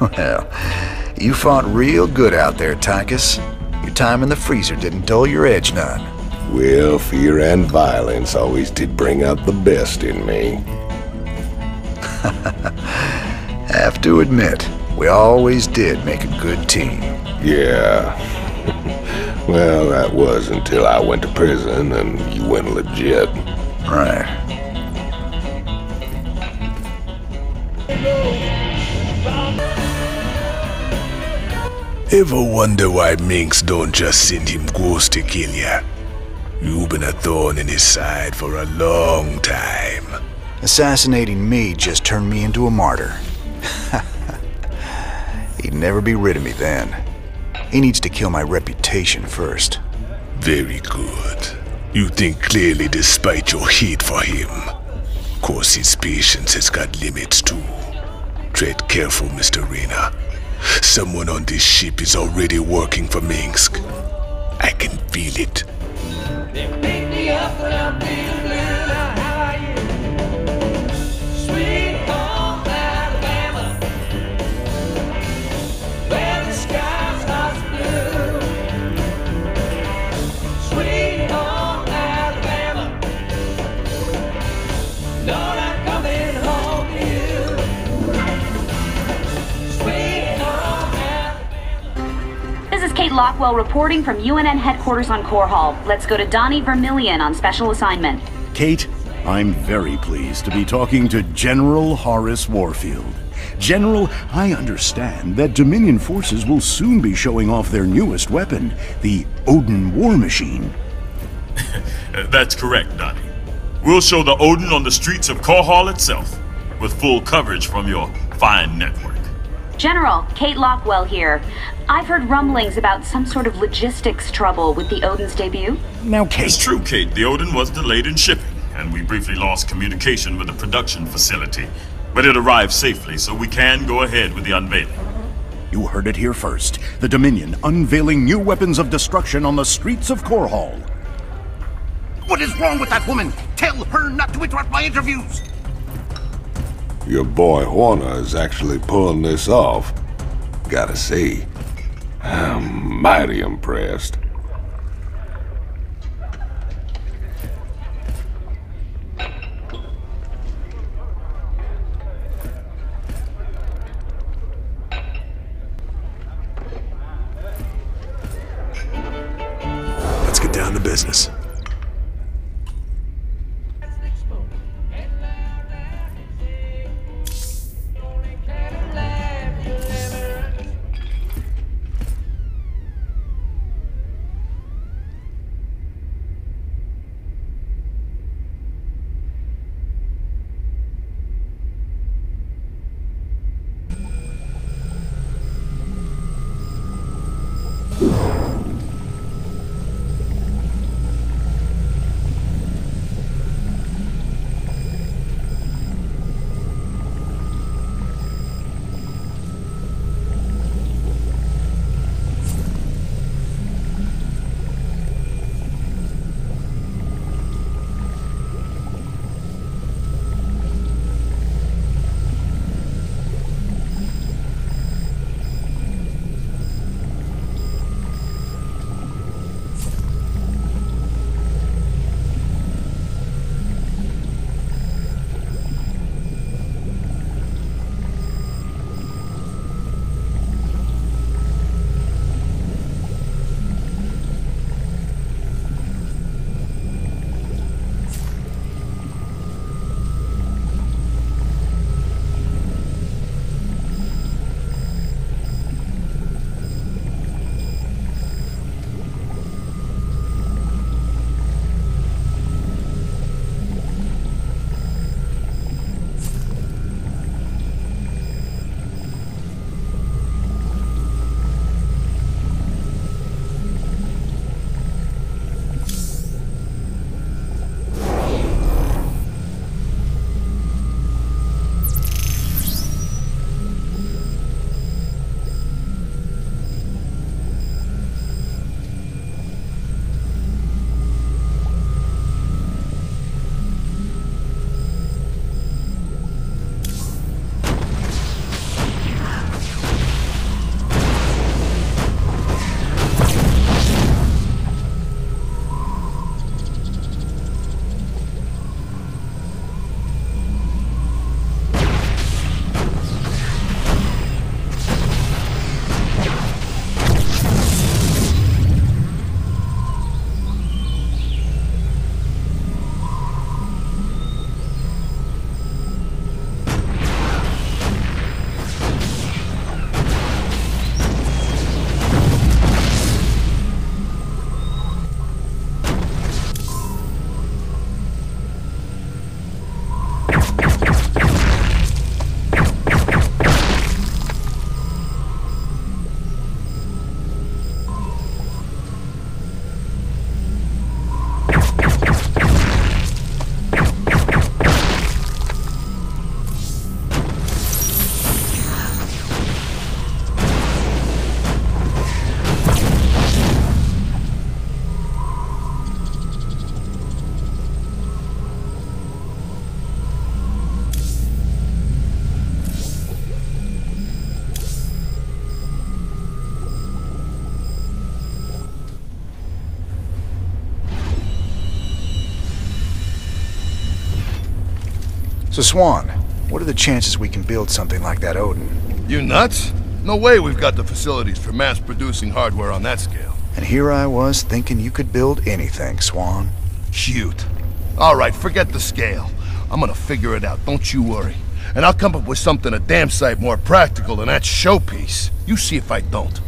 Well, you fought real good out there, Tychus. Your time in the freezer didn't dull your edge none. Well, fear and violence always did bring out the best in me. Have to admit, we always did make a good team. Yeah. Well, that was until I went to prison and you went legit. Right. Ever wonder why minks don't just send him ghosts to kill ya? You've been a thorn in his side for a long time. Assassinating me just turned me into a martyr. He'd never be rid of me then. He needs to kill my reputation first. Very good. You think clearly despite your hate for him. Of course his patience has got limits too. Tread careful, Mr. Reyna. Someone on this ship is already working for Minsk. I can feel it. They pick me up when I'm feeling blue. How are you? Sweet home Alabama, where the sky starts blue. Sweet home Alabama, Lord, I'm coming home to you. Sweet home Alabama. This is Kate Lockwell reporting from UNN headquarters on Core Hall. Let's go to Donnie Vermillion on special assignment. Kate, I'm very pleased to be talking to General Horace Warfield. General, I understand that Dominion forces will soon be showing off their newest weapon, the Odin War Machine. That's correct, Donnie. We'll show the Odin on the streets of Core Hall itself, with full coverage from your fine network. General, Kate Lockwell here. I've heard rumblings about some sort of logistics trouble with the Odin's debut. Now, Kate... It's true, Kate. The Odin was delayed in shipping, and we briefly lost communication with the production facility. But it arrived safely, so we can go ahead with the unveiling. You heard it here first. The Dominion unveiling new weapons of destruction on the streets of Core Hall. What is wrong with that woman? Tell her not to interrupt my interviews! Your boy Juana is actually pulling this off. Gotta say, I'm mighty impressed. Let's get down to business. So Swan, what are the chances we can build something like that Odin? You nuts? No way we've got the facilities for mass-producing hardware on that scale. And here I was thinking you could build anything, Swan. Shoot. Alright, forget the scale. I'm gonna figure it out, don't you worry. And I'll come up with something a damn sight more practical than that showpiece. You see if I don't.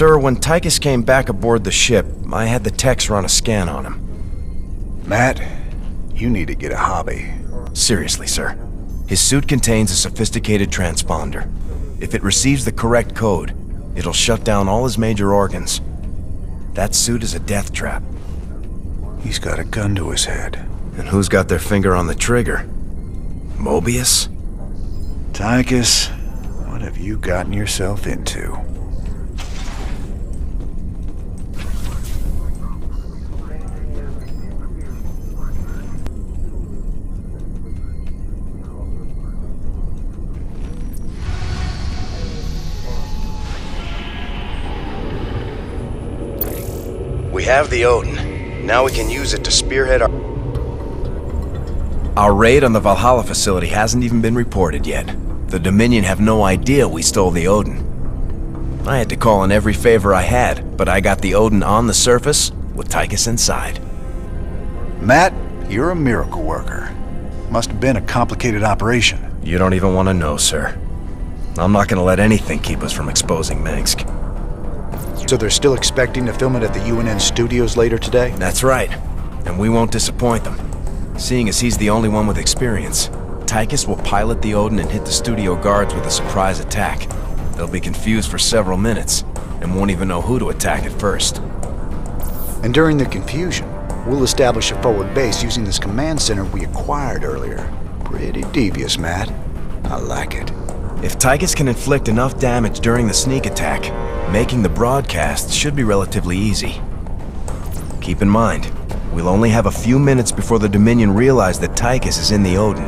Sir, when Tychus came back aboard the ship, I had the techs run a scan on him. Matt, you need to get a hobby. Seriously, sir. His suit contains a sophisticated transponder. If it receives the correct code, it'll shut down all his major organs. That suit is a death trap. He's got a gun to his head. And who's got their finger on the trigger? Mobius? Tychus, what have you gotten yourself into? We have the Odin. Now we can use it to spearhead our raid on the Valhalla facility hasn't even been reported yet. The Dominion have no idea we stole the Odin. I had to call in every favor I had, but I got the Odin on the surface with Tychus inside. Matt, you're a miracle worker. Must have been a complicated operation. You don't even want to know, sir. I'm not gonna let anything keep us from exposing Mengsk. So they're still expecting to film it at the UNN studios later today? That's right. And we won't disappoint them. Seeing as he's the only one with experience, Tychus will pilot the Odin and hit the studio guards with a surprise attack. They'll be confused for several minutes, and won't even know who to attack at first. And during the confusion, we'll establish a forward base using this command center we acquired earlier. Pretty devious, Matt. I like it. If Tychus can inflict enough damage during the sneak attack, making the broadcast should be relatively easy. Keep in mind, we'll only have a few minutes before the Dominion realize that Tychus is in the Odin.